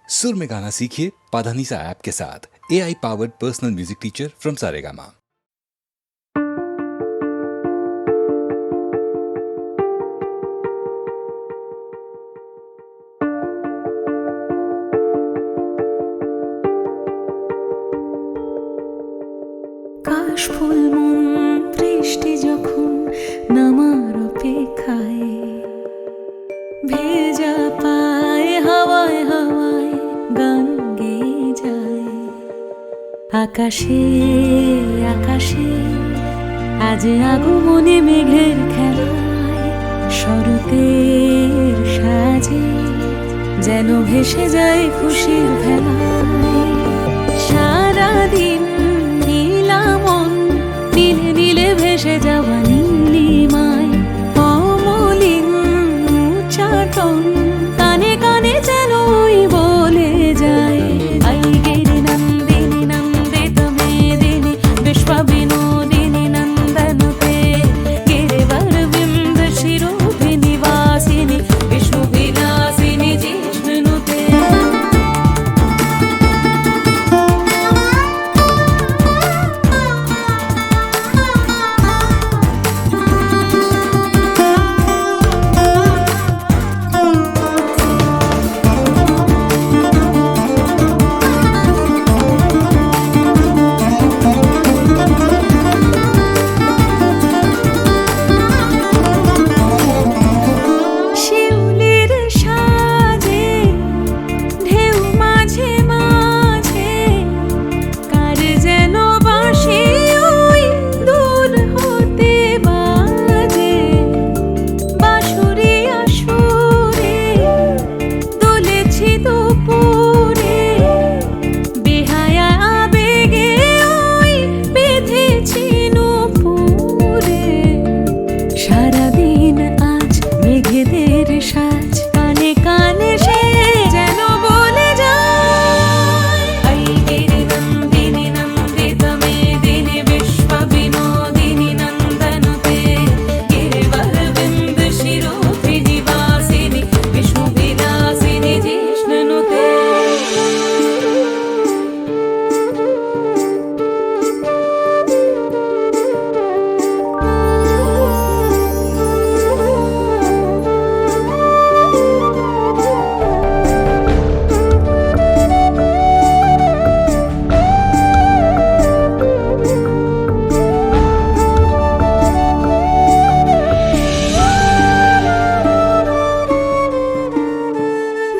सुर में गाना सीखिए पाधानीसा ऐप के साथ। AI powered personal music teacher from Saregama. কাশফুল মন বৃষ্টি যখন নামার অপেক্ষায়, ভেজা পায় হাওয়ায় হাওয়ায় গান গেয়ে যায়। আকাশে আকাশে আজ আগমনে মেঘের খেলায়, শরতের সাজে যেন ভেসে যায় খুশির ভেলায়। সারাদিন নীলামন নীলে নীলে ভেসে যাওয়া নীলিমায়, অমলিন উচ্চাটন কানে কানে যেন ওই বলে যায়। আই গিরি নন্দিনী নন্দিত মেদিনী বিশ্ব বিনোদিনী নন্দনুতে, গিরিবর বিন্দ শিরোভিনী বাসিনী বিষ্ণু বিলাসিনী জিষ্ণুতে। শিউলির সাজে ঢেউ মাঝে মাঝে কার যেন বাঁশি ওই দূর হতে বাজে। বাঁশুরিয়া সুরে দুলেছি দুপুরে, বেহায়া আবেগে ওই বেঁধেছি নূপুরে। সারাদিন আজ মেঘেদের সাজ কানে কানে সে যেন বলে যায়। আই গিরি নন্দিনী নন্দিত মেদিনী বিশ্ব বিনোদিনী নন্দনুতে, গিরিবর বিন্দ শিরোভিনী বাসিনী বিষ্ণু বিলাসিনী জিষ্ণুতে।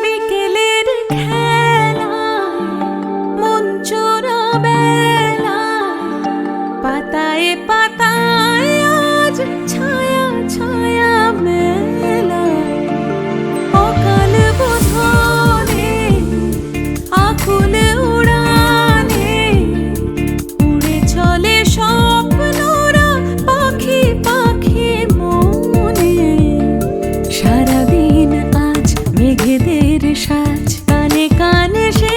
বিকেলের খেলায় মন চোরা বেলায়, পাতায় পাতায় আজ ছায়া ছায়া মেলায়। অকাল বোধনে আকুল উড়ানে উড়ে চলে স্বপ্নরা পাখি পাখি মনে। সারাদিন আজ মেঘেদের সাজ কানে কানে সে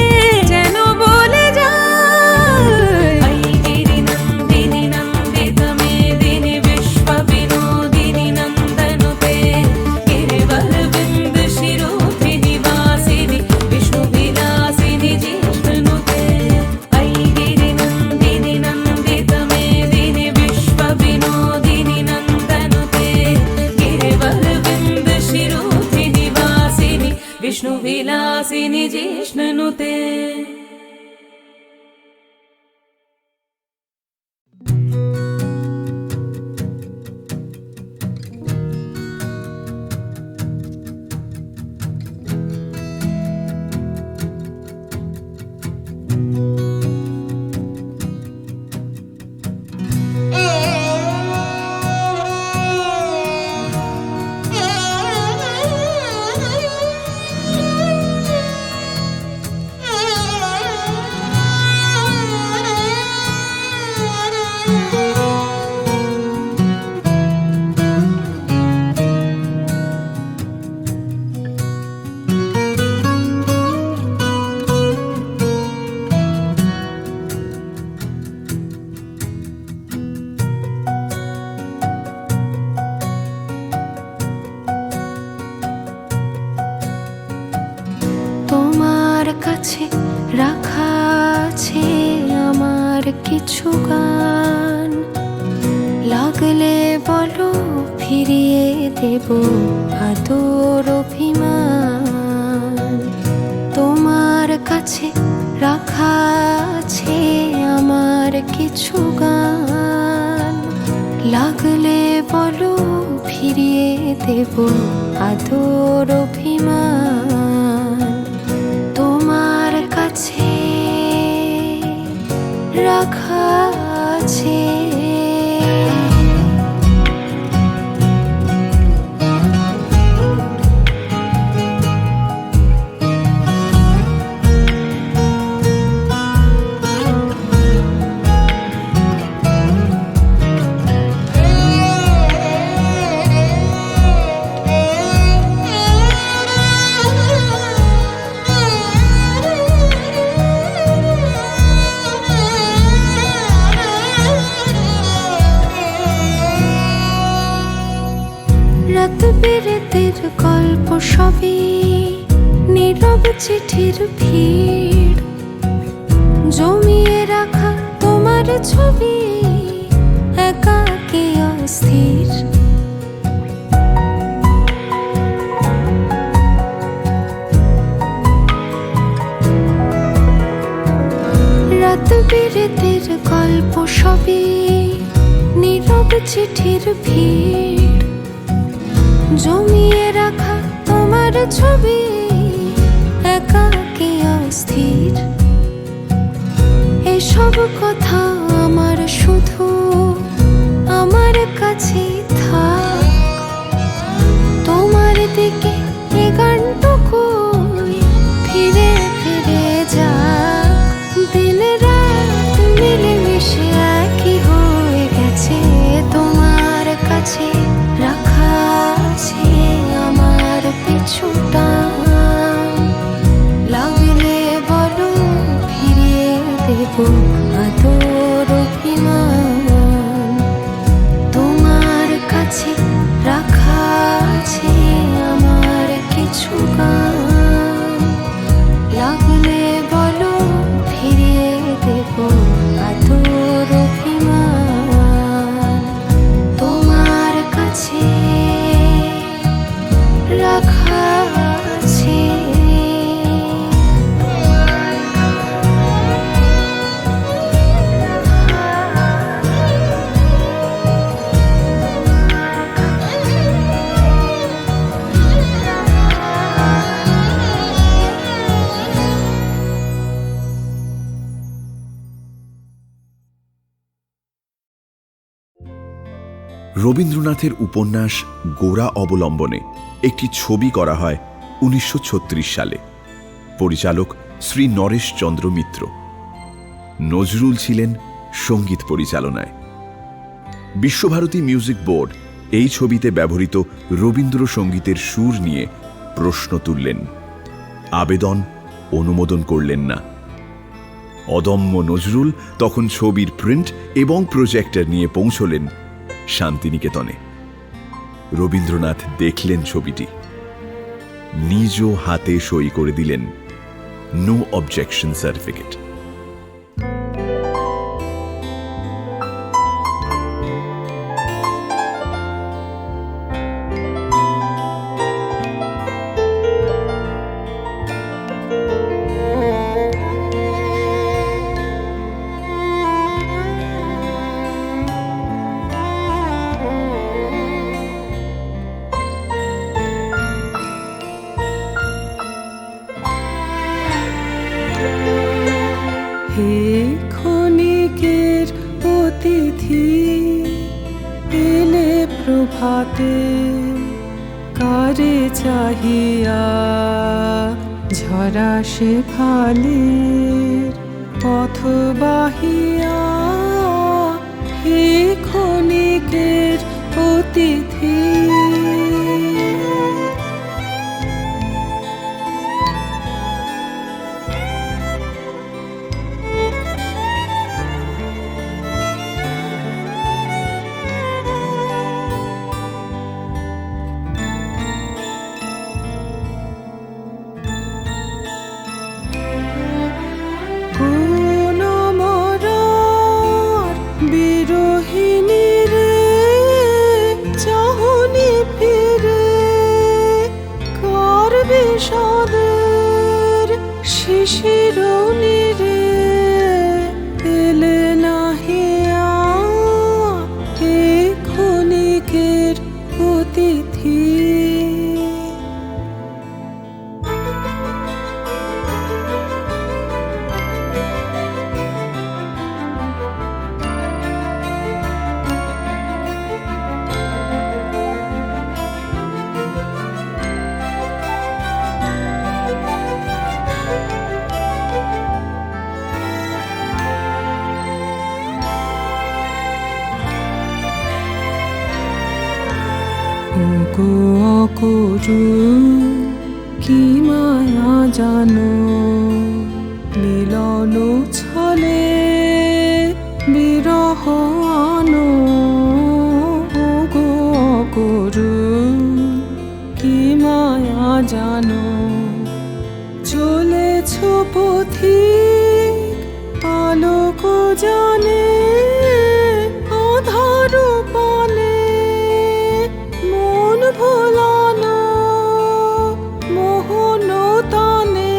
যেন বলে যায়। আই গিরি নন্দিনী নন্দিত মেদিনী বিশ্ব বিনোদিনী নন্দনুতে, গিরিবর বিন্দ শিরোভিনী বাসিনী বিষ্ণু বিলাসিনী জিষ্ণুতে। আই গিরি নন্দিনী নন্দিত মেদিনী বিশ্ব বিনোদিনী নন্দনুতে, গিরিবর বিন্দ শিরোভিনী বাসিনী বিষ্ণু বিলাসিনী জিষ্ণুতে। Mm-hmm. কাছে রাখা আছে আমার কিছু গান, লাগলে বলো ফিরিয়ে দেব আদর অভিমান। তোমার কাছে রাখা আছে আমার কিছু গান, লাগলে বলো ফিরিয়ে দেব আদর অভিমান। তোমার কাছে রাখা আছে। রাত বিরেতের গল্প সবই নীরব চিঠির ভিড়, জমিয়ে রাখা তোমার ছবি একাকী অস্থির। রাত বিরেতের গল্প সবই নীরব চিঠির ভিড়, জমিয়ে রাখা তোমার ছবি একাকী অস্থির। এসব কথা আমার শুধু আমার কাছে থাক, তোমার দিকে এ গানটুকুই ফিরে ফিরে যা। দিন রাত মিলেমিশে একই হয়ে গেছে, তোমার কাছে রাখা আছে আমার পিছুটা, লাগলে বলো ফিরিয়ে দেব আদর অভিমান। তোমার কাছে রাখা আছে আমার কিছু গান, লাগলে বলো ফিরিয়ে দেব আদর অভিমান। তোমার কাছে রাখা আছে। রবীন্দ্রনাথের উপন্যাস গোরা অবলম্বনে একটি ছবি করা হয় 1936 সালে। পরিচালক শ্রী নরেশ চন্দ্র মিত্র। নজরুল ছিলেন সঙ্গীত পরিচালনায়। বিশ্বভারতী মিউজিক বোর্ড এই ছবিতে ব্যবহৃত রবীন্দ্রসঙ্গীতের সুর নিয়ে প্রশ্ন তুললেন, আবেদন অনুমোদন করলেন না। অদম্য নজরুল তখন ছবির প্রিন্ট এবং প্রজেক্টর নিয়ে পৌঁছলেন শান্তিনিকেতনে। রবীন্দ্রনাথ দেখলেন ছবিটি, নিজ হাতে সই করে দিলেন নো অবজেকশন সার্টিফিকেট। হে ক্ষণিকের অতিথি এলে প্রভাতে, কারে চাহিয়া ঝরা সে ফালের পথ বাহিয়া। হে ক্ষণিকের অতিথি শিশিরনি রে এলে নাহিয়া হে ক্ষণিকের অতিথি। ওগো অকরুণ কি মায়া জানো, মিলন ছলে বিরহ আনো। ওগো অকরুণ কি মায়া জানো, চলেছ পথিক আলোক জানে আধার পানে মন ভোলানো মোহন তানে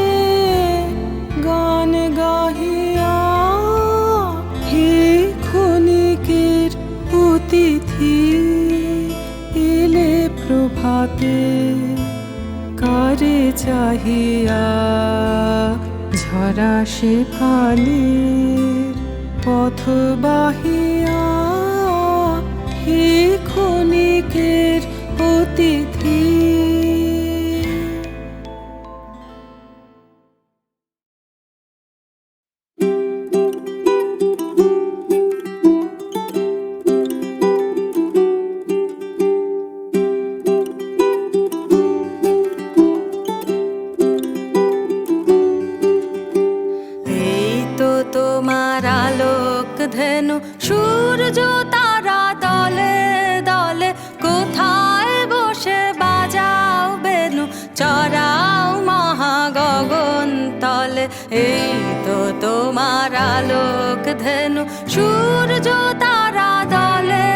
গান গাহিয়া হে ক্ষণিকের অতিথি। এলে প্রভাতে কারে চাহিয়া ঝরা সে ফালের পথ বাহিয়া হে ক্ষণিকের অতিথি। তোমার আলোক ধেনু সূর্য তারা দলে দলে কোথায় বসে বাজাও বেনু চড়াও মহাগগন তলে। এই তো তোমার আলোক ধেনু সূর্য তারা দলে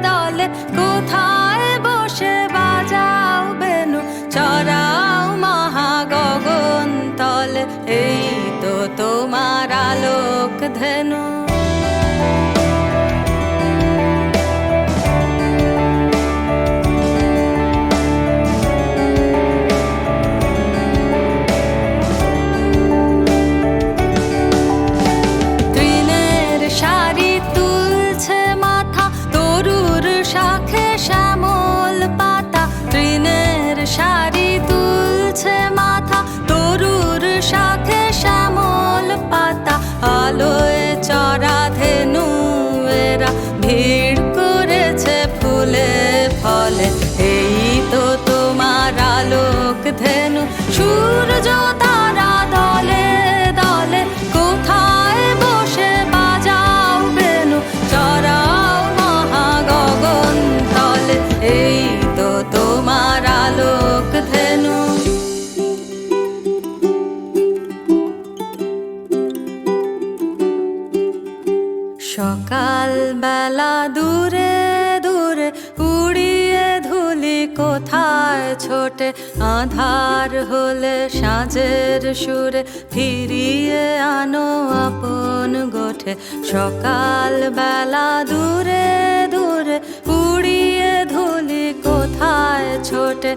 দলে কোথায় বসে বাজাও বেনু চড়াও মহাগগন তলে। এই তো তোমার আলোক ধেনু। তৃণের শাড়ি তুলছে মাথা তরুর শাখে শ্যামল পাতা। তৃণের শাড়ি তুলছে মাথা তরুর শাখে শ্যামল পাতা। আলোয় চড়া ধেনু এরা ভিড় করেছে ফুলে ফলে। এই তো তোমার আলোক ধেনু সূর্য তারা দলে দলে কোথায় বসে বাজাও বেনু চড়াও মহাগগন তলে। এই তো তোমার আলোক ধেনু। সকাল বেলা দূরে দূরে উড়িয়ে ধুলি কোথায় ছোটে আধার হলে সাঁঝের সুরে ফিরিয়ে আনো আপন গোঠে। সকাল বেলা দূরে দূরে উড়িয়ে ধুলি কোথায় ছোটে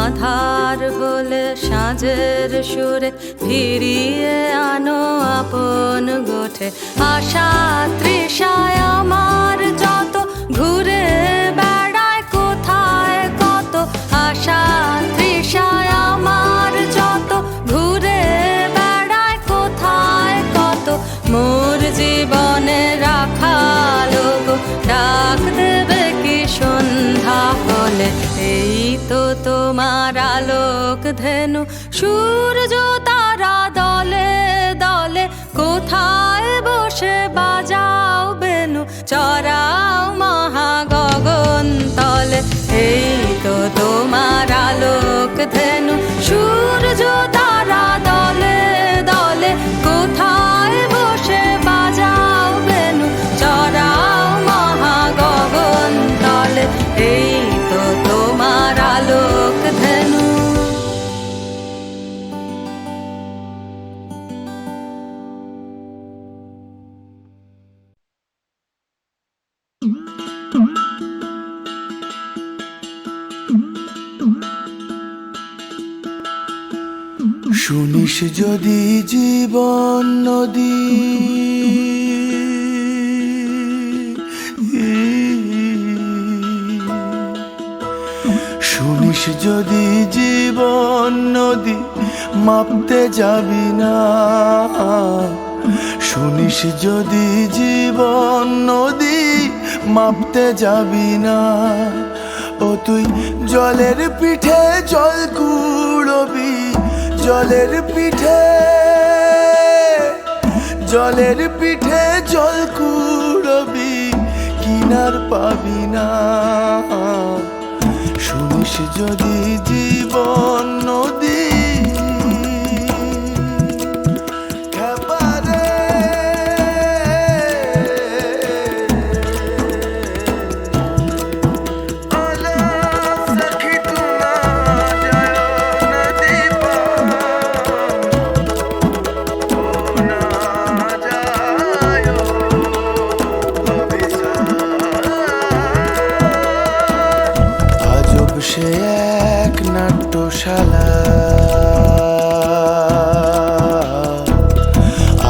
আধার হলে সাঁঝের সুরে ফিরিয়ে আনো আপন গোঠে। আশা তৃষায় আমার যত ঘুরে বেড়ায় কোথায় কত। আশা তৃষায় আমার যত ঘুরে বেড়ায় কোথায় কত। মোর জীবনে রাখালো গো ডাক দেবে কি সন্ধ্যা হলে। এই তো তোমার আলোক ধেনু সূর্য তারা দলে দলে কোথায় বসে বাজাও বেনু চড়াও মহাগগন তলে। এই তো তোমার আলোক ধেনু সূর্য তারা দলে দলে কোথায় বসে বাজাও বেনু চড়াও মহাগগন তলে। এই তো তোমার আলোক ধেনু। শুনিস যদি জীবন নদী, শুনিস যদি জীবন নদী, মাপতে যাবি না। শুনিস যদি জীবন নদী, মাপতে যাবি না। ও তুই জলের পিঠে জল কুড়বি, জলের পিঠে, জলের পিঠে জল কুড়বি, কিনার পাবি না। শুনিস যদি জীবন নদী, খেপারে আলা সখী তুনা যায় নদী পার, ও না যায় আজব সে এক নাট্যশালা,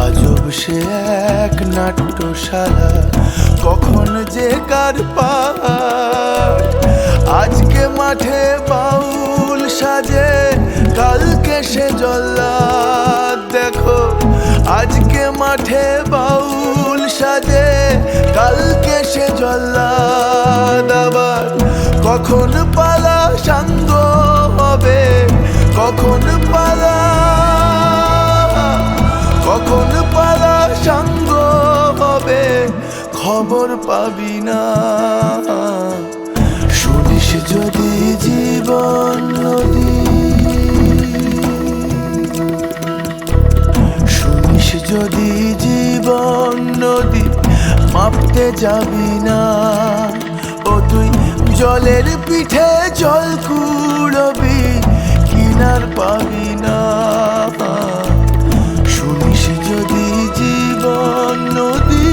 আজব সে এক নাট্যশালা, কখন যে কার পার। আজকে মাঠে বাউল সাজে, কালকে সে জল্লাদ। দেখো আজকে মাঠে বাউল সাজে, কালকে সে জল্লাদ। আবার কখন পালা সাঙ্গ হবে, কখন পালা, কখন পালা সাঙ্গ হবে, খবর পাবি না। শুনিস যদি জীবন নদী, শুনিস যদি জীবন নদী, মাপতে যাবি না। ও তুই জলের পিঠে জল কুড়বি, কিনার পাবি না। শুনিস যদি জীবন নদী,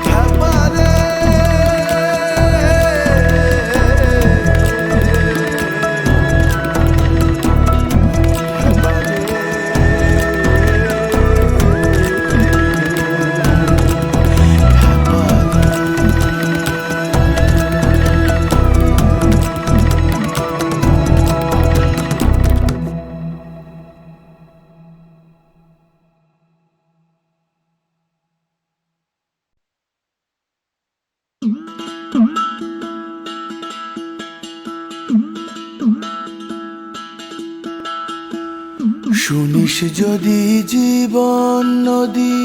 খেপারে শুনিস যদি জীবন নদী,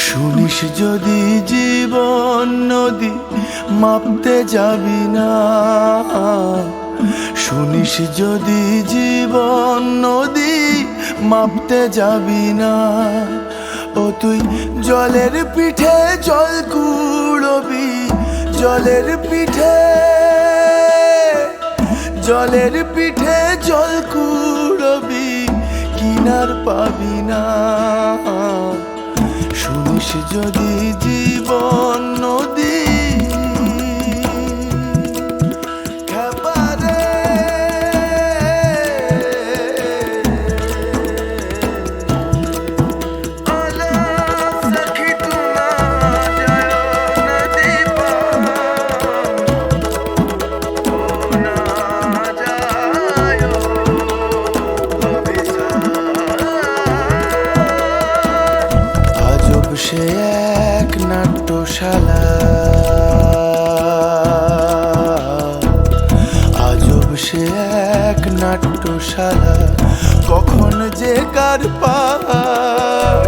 শুনিস যদি জীবন নদী, মাপতে যাবি না। শুনিস যদি জীবন নদী, মাপতে যাবি না। ও তুই জলের পিঠে জল কুড়বি, জলের পিঠে, জলের পিঠে জল কুড়বি, কিনার পাবি না। শুনিস যদি জীবন নদী, খেপারে আলা সখী তুনা যায় নদী পার, ও না যায় আজব সে এক নাট্যশালা, আজব সে এক নাট্যশালা, কখন যে কার পার।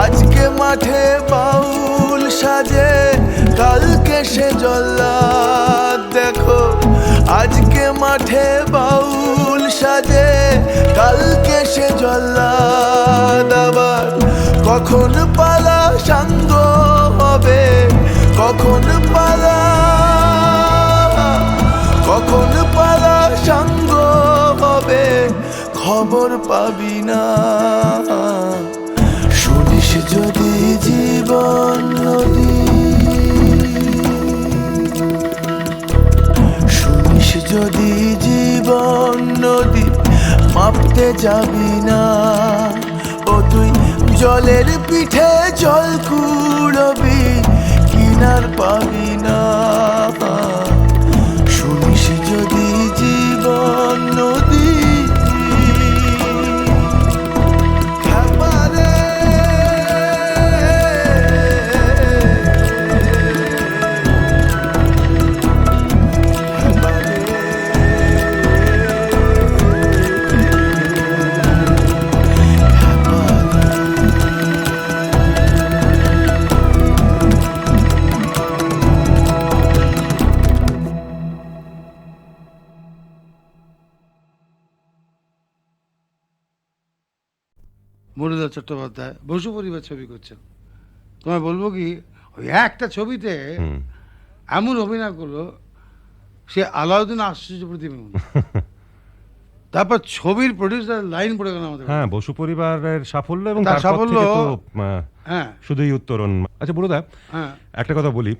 আজকে মাঠে বাউল সাজে, কালকে সে জল্লাদ। দেখো আজকে মাঠে বাউল সাজে, কালকে সে জল্লাদ। আবার কখন পালা সাঙ্গ হবে, কখন পালা, কখন পালা সাঙ্গ হবে, খবর পাবি না। শুনিস যদি জীবন নদী, শুনিস যদি জীবন নদী, মাপতে যাবি না। ও তুই জলের পিঠে জল কুড়বি, কিনার পাবি না। শুনিস যদি জীবন নদী। খাবারে মুরলীধর চট্টোপাধ্যায় বসু পরিবার ছবি করছেন। তোমায় বলবো কি, ওই একটা ছবিতে এমন অভিনয় করলো সে আলাউদ্দিন আশ্চর্য প্রতিমা। তারপর ছবির প্রডিউসার লাইন পড়ে গেল আমাদের। হ্যাঁ, বসু পরিবারের সাফল্য এবং তার তারপর সাফল্য, থেকে তো হ্যাঁ শুধুই উত্তরণ। আচ্ছা বুড়োদা, হ্যাঁ, একটা কথা বলি,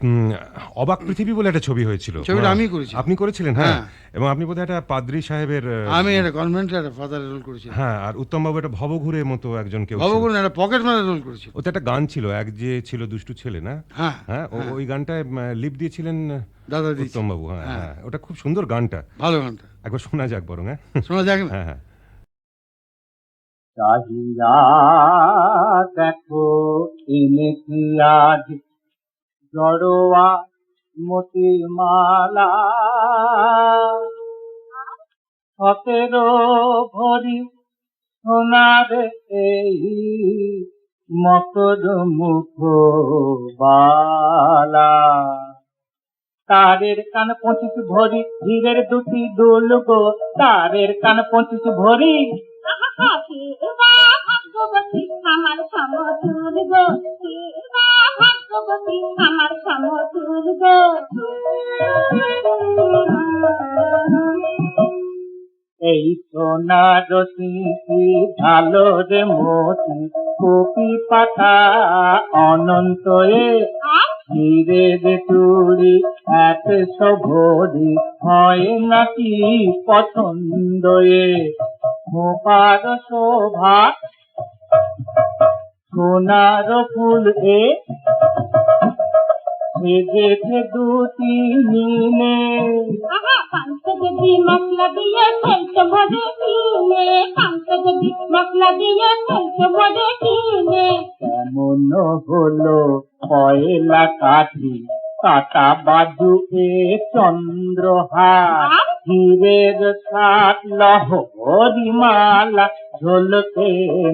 অবাক পৃথিবী বলে একটা ছবি হয়েছিল, ছবিটা আমি করেছি। আপনি করেছিলেন? হ্যাঁ, হ্যাঁ। এবং আপনি বোধহয় একটা পাদ্রী সাহেবের, আমি একটা কনভেন্টের একটা ফাদার রোল করেছি। হ্যাঁ, আর উত্তমবাবু একটা ভবঘুরের মতো একজন কেউ ছিল। ভবগুরু একটা পকেট মারা রোল করেছি। ওতে একটা গান ছিল, এক যে ছিল দুষ্টু ছেলে, না? হ্যাঁ হ্যাঁ, ওই গানটায় লিপ দিয়েছিলেন দাদা দিয়েছি। উত্তমবাবু। হ্যাঁ হ্যাঁ। হ্যাঁ, ওটা খুব সুন্দর গানটা, ভালো গানটা, একবার শোনা যাক বরং। হ্যাঁ শোনা যাক না? হ্যাঁ হ্যাঁ। চাহিয়া দেখো এনেছি আজ জড়োয়া মতির মালা, 17 ভরি সোনার এই মকর মুখ বালা, তারের কান 25 ভরি, হীরের দুটি দুল গো, তারের কান 25 ভরি। ভাগ্যবতী আমার সমতুল গো, ভাগ্যবতী আমার সমতুল গো। এই সোনার রসিকি ভালো রে মতি, কপি পাতা অনন্ত এ, হীরের চুড়ি 100 ভরি, হয় নাকি পছন্দ এ, খোপার শোভা সোনার ফুল এ, সেজেছে দুটি মিলে। পাঁচশো যদি মশলা দিয়ে ফেলতে ভরে কিনে, 500 যদি মশলা দিয়ে ফেলতে ভরে কিনে। কেমন হলো কয়লা কাঠি, কাটা বাজু এ চন্দ্রহার, হীরের 7 লহরি মালা, ঝলকে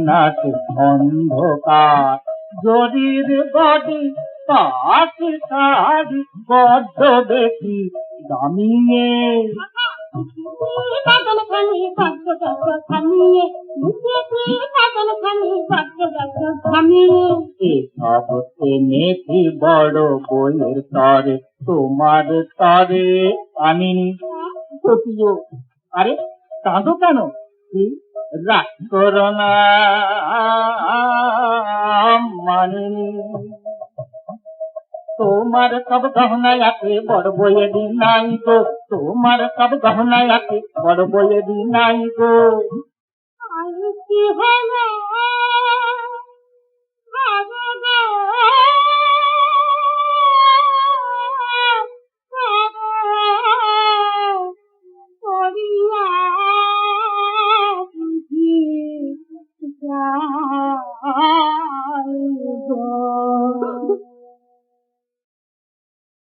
নাচে অন্ধকার, জরির বডি পাশে শাড়ি, বড্ড বেশি দামিয়ে। পাগল খানি বড্ড বড্ড থামিয়ে, বুঝেছি পাগল খানি বড্ড বড্ড থামিয়ে। এসব এনেছি বড় বইয়ের তরে, তোমার তরে আনিনি সতীও। আরে কাঁদো কেন? কি রাগ করো না, মানিনি। তোমার সব গহনায় আছে, বড় বইয়ে দিন নাই গো, তোমার সব গহনায় আছে, বড় বইয়ে দিন নাই গো। কি হলো